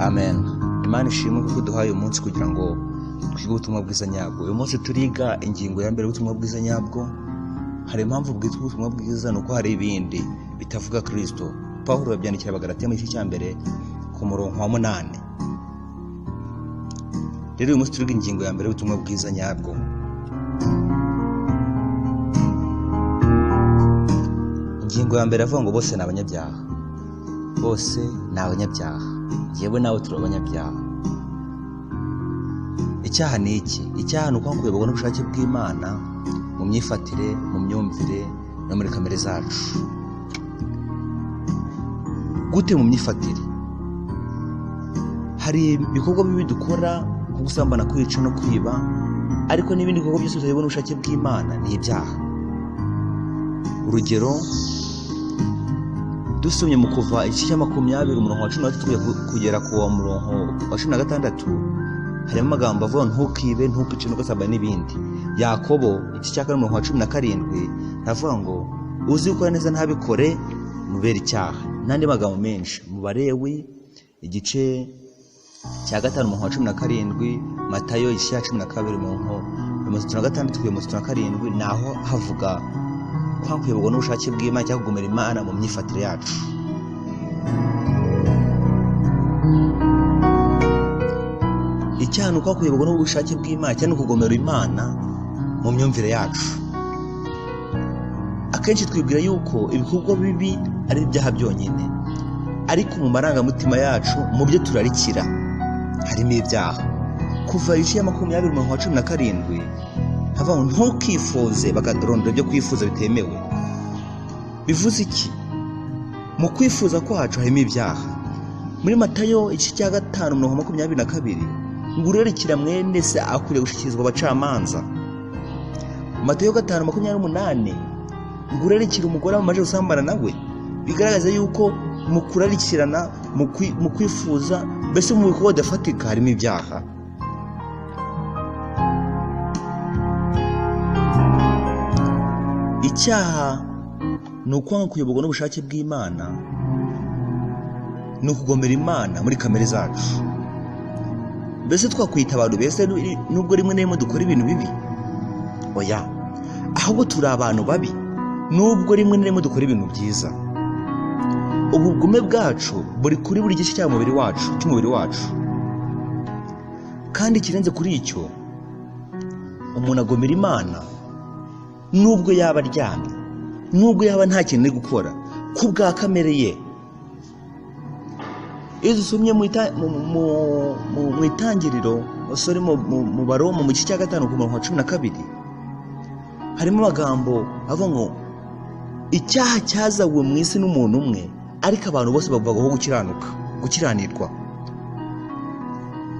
Amen. Imana ishimwe kuko duhaye umunsi kugira ngo twige ubutumwa bwiza nyabwo. Uyu munsi turiga ingingo ya mbere y'ubutumwa bwiza nyabwo. Hari impamvu bwitwa ubutumwa bwiza nuko hari ibindi bitavuga Kristo. Pawulo yabyandikira Abagalatiya mu gice cya mbere ku murongo wa 8. Rero uyu munsi turiga ingingo ya mbere y'ubutumwa bwiza nyabwo. Ingingo ya mbere avuga ngo bose ni abanyabyaha. Bose ni abanyabyaha. Yewe nawe turi abanyabyaha. Icyaha ni iki? Icyaha ni ukwanga kuyoborwa n'ubushake bw'Imana mu myifatire, mu myumvire no muri kamere zacu. Gute mu myifatire? Hari ibikorwa bibi dukora nko gusambana, kwica no kwiba, ariko n'ibindi bikorwa byose tuyoborwa n'ubushake bw'Imana ni ibyaha. Urugero, dusomye mu Kuva igice cya 20 umurongo wa 13 kugera ku wa murongo wa 16, harimo amagambo avuga ntukibe, ntukice, ntugasambane n'ibindi. Yakobo igice cya 4 umurongo wa 17 aravuga ngo uzi gukora neza ntabikore mubera icyaha. N'andi magambo menshi mu Barewi igice cya 5 umurongo wa 17, Matayo igice cya 12 umurongo wa 36 kugera 37 naho havuga kwa kuyoborwa n'ubushake bw'Imana cyangwa kugomera Imana mu myifatire yacu. Icyaha ni uko kuyoborwa n'ubushake bw'Imana cyangwa kugomera Imana mu myumvire yacu. Akenshi twibwira yuko ibikorwa bibi ari ibyaha byonyine, ariko mu marangamutima yacu mu byo turarikira harimo ibyaha. Kuva igice cya 20 umurongo wa 17 havuga ngo ntukifuze, bagadorondora ibyo kwifuza bitemewe. Bivuze iki? Mu kwifuza kwacu harimo ibyaha. Muri Matayo igice cya 5 umurongo wa 22 ngo urerikira mwene se akwiriye gushikirizwa abacamanza. Matayo 5:28 ngo urerikira umugore amaje gusambana nawe. Bigaragaza yuko mu kurarikirana, mu kwifuza, mbese mu bikorwa bidafatika harimo ibyaha. Icyaha ni ukwanga kuyoborwa n'ubushake bw'Imana, ni ukugomera Imana muri kamere zacu. Mbese twakwita abantu bese nubwo rimwe na rimwe dukora ibintu bibi? Oya, ahubwo turi abantu babi nubwo rimwe na rimwe dukora ibintu byiza. Ubugome bwacu buri kuri buri gice cy'umubiri wacu, kandi kirenze kuri icyo, umuntu agomera Imana nubwo yaba aryamye, nubwo yaba nta kintu ari gukora ku bwa kamere ye. Iyo dusomye mu itangiriro, mu Baroma mu gice cya 5 ku murongo wa 12 harimo amagambo avuga ngo icyaha cyazawe mu isi n'umuntu umwe, ariko abantu bose bavugwaho gukiranirwa.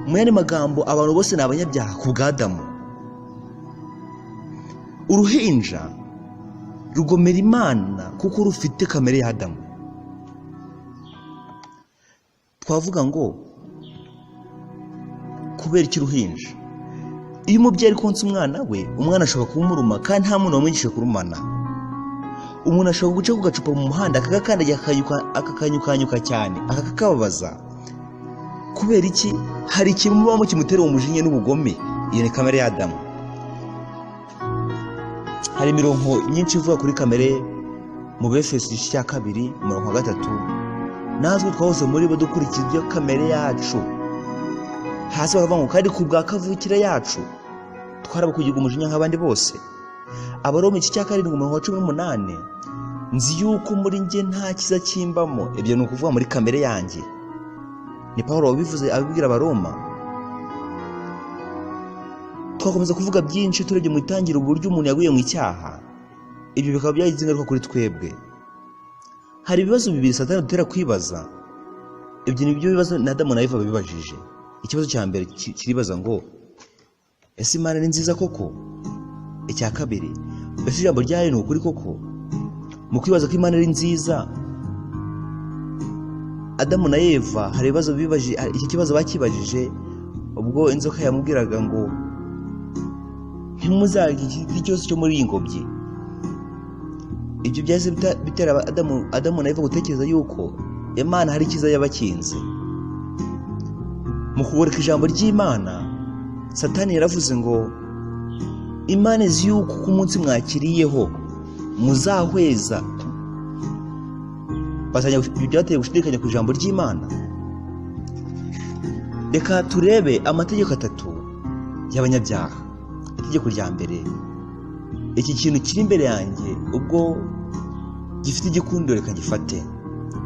Mu yandi magambo, abantu bose ni abanyabyaha ku bwa Adamu. Uruhinja rugomera Imana kuko rufite kamere ya Adamu. Twavuga ngo kubera iki uruhinja? Iyo umubyeyi ari konsa umwana we, umwana ashobora kumuruma kandi nta muntu wamwigishije kurumana. Umuntu ashobora guca ku gacupa mu muhanda akagakandagira akakanyukanyuka cyane, akakababaza. Kubera iki? Hari ikintu mubamo kimutera umujinya n'ubugome. Iyo ni kamere ya Adamu. Hari imirongo myinshi ivuga kuri kamere mu Befeso igice cya 2 umurongo wa 3. Natwe twahose muri bo dukurikiza ibyo kamere yacu. Hasi baravuga ngo kandi ku bwa kavukire yacu twarabukugiga umujinya nk'abandi bose. Abaroma igice cya 7 umurongo wa 18 nzi yuko muri njye nta kiza kimbamo. Ibyo ni ukuvuga muri kamere yanjye. Ni Pawulo wabivuze abibwira Abaroma. Twakomeza kuvuga byinshi turebye mu itangira uburyo umuntu yaguye mu icyaha. Ibyo bikaba byagize ingaruka kuri twebwe. Hari ibibazo bibiri Satani dutera kwibaza. Ibyo ni byo bibazo na Adamu na Eva babibajije. Ikibazo cya mbere kiribaza ngo ese Imana ni nziza koko? Icya kabiri, ese ijambo ryayo ni ukuri koko? Mu kwibaza ko Imana ari nziza, Adamu na Eva hari ibibazo bibajije. Iki kibazo bakibajije ubwo inzoka yamubwiraga ngo ntimuzarye igiti cyose cyo muri iyi ngobyi. ibyo byahise bitera Adamu na Eva gutekereza yuko Imana hari icyiza yabakinze. Mu kugoreka ijambo ry'Imana, Satani yaravuze ngo Imana izi yuko ku munsi mwakiriyeho muzahweza. Byateye gushidikanya ku ijambo ry'Imana. Reka turebe amategeko 3 y'abanyabyaha. Itegeko rya mbere, iki kintu kiri imbere yanjye ubwo gifite igikundiro reka ngifate.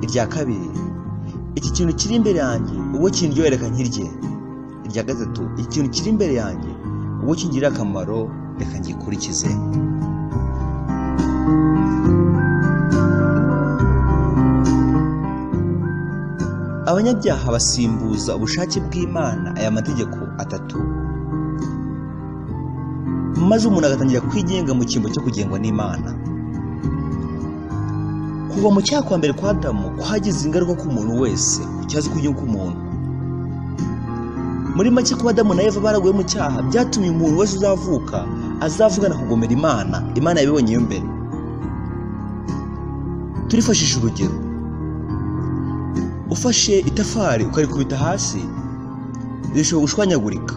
Irya kabiri, iki kintu kiri imbere yanjye ubwo kindyohera reka nkirye. Irya gatatu, iki kintu kiri imbere yanjye ubwo kingirira akamaro reka ngikurikize. Abanyabyaha basimbuza ubushake bw'Imana aya mategeko 3, maze umuntu agatangira kwigenga mu cyimbo cyo kugengwa n'Imana. Kuva mu cyaha kwa mbere kwa Adamu kwagize ingaruka ku muntu wese, cyazi kugenga k'umuntu. Muri make kuba Adamu na Eva baraguye mu cyaha byatumye umuntu wese uzavuka azavugana kugomera Imana. Imana yabibonye yo mbere. Turifashisha urugero. Ufashe itafari ukarikubita hasi rishobora gushwanyagurika,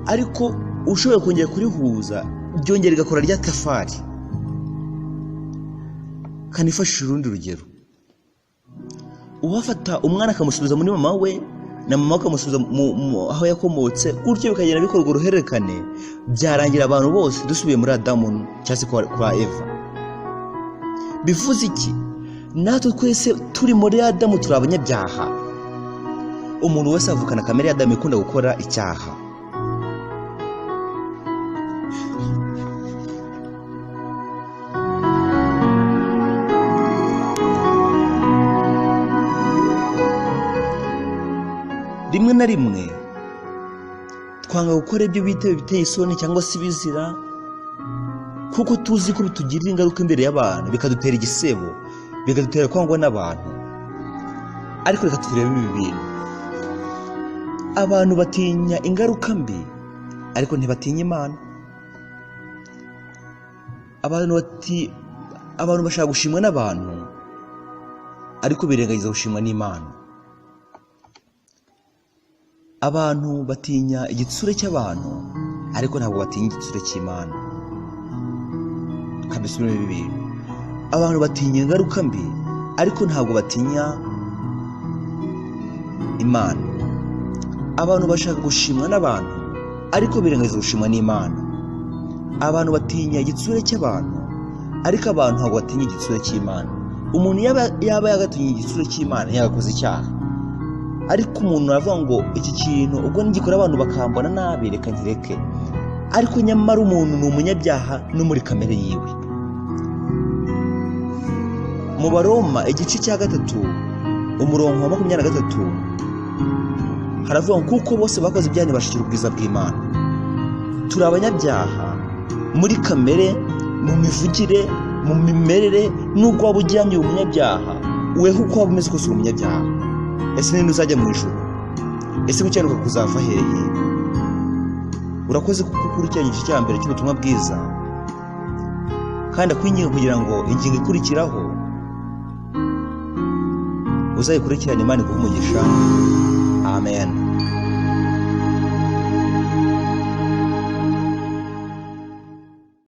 ariko ushoboye kongera kurihuza byongera igakora rya tafari. Kanifashisha urundi rugero. Uwafata umwana akamusubiza muri mama we na mama akamusubiza aho yakomotse, gutyo bikagenda bikorwa uruhererekane, byarangira abantu bose dusubiye muri Adamu cyangwa kwa Eva. Bivuze iki? Natwe twese turi muri Adamu turi abanyabyaha. Umuntu wese avukana kamere ya Adamu ikunda gukora icyaha. Rimwe na rimwe twanga gukora ibyo biteye isoni cyangwa se bizira, kuko tuzi ko bitugirira ingaruka imbere y'abantu, bikadutera igisebo, bikadutera kwangwa n'abantu. Ariko reka turebe ibi bintu. Abantu batinya ingaruka mbi ariko ntibatinya Imana. Abantu bashaka gushimwa n'abantu ariko birengagiza gushimwa n'Imana. Abantu batinya igitsure cy'abantu ariko ntabwo batinya igitsure cy'Imana. Kabisubire ibi bintu. Abantu batinya ingaruka mbi ariko ntabwo batinya Imana. Abantu bashaka gushimwa n'abantu ariko birengagiza gushimwa n'Imana. Abantu batinya igitsure cy'abantu ariko abantu ntabwo batinya igitsure cy'Imana. Umuntu yaba yagatinye igitsure cy'Imana yagakoze icyaha, ariko umuntu aravuga ngo iki kintu ubwo nigikora abantu bakambona nabi reka nkireke. Ariko nyamara umuntu ni umunyabyaha no muri kamere yiwe. Mu Baroma igice cya 3 umurongo wa 23 haravuga ngo kuko bose bakoze ibyaha ntibashikira ubwiza bw'Imana. Turi abanyabyaha muri kamere, mu mivugire, mu mimerere. Nubwo waba ujyanye umunyabyaha, weho uko waba umeze kose uri umunyabyaha. Ese ninde uzajya mu ijuru? Ese gucyanuka kuzava hehe? Urakoze kuko ukurikiranye igice cya mbere cy'ubutumwa bwiza, kandi akwinginga kugira ngo ingingo ikurikiraho uzayikurikirane. Imana iguhe umugisha. Amen.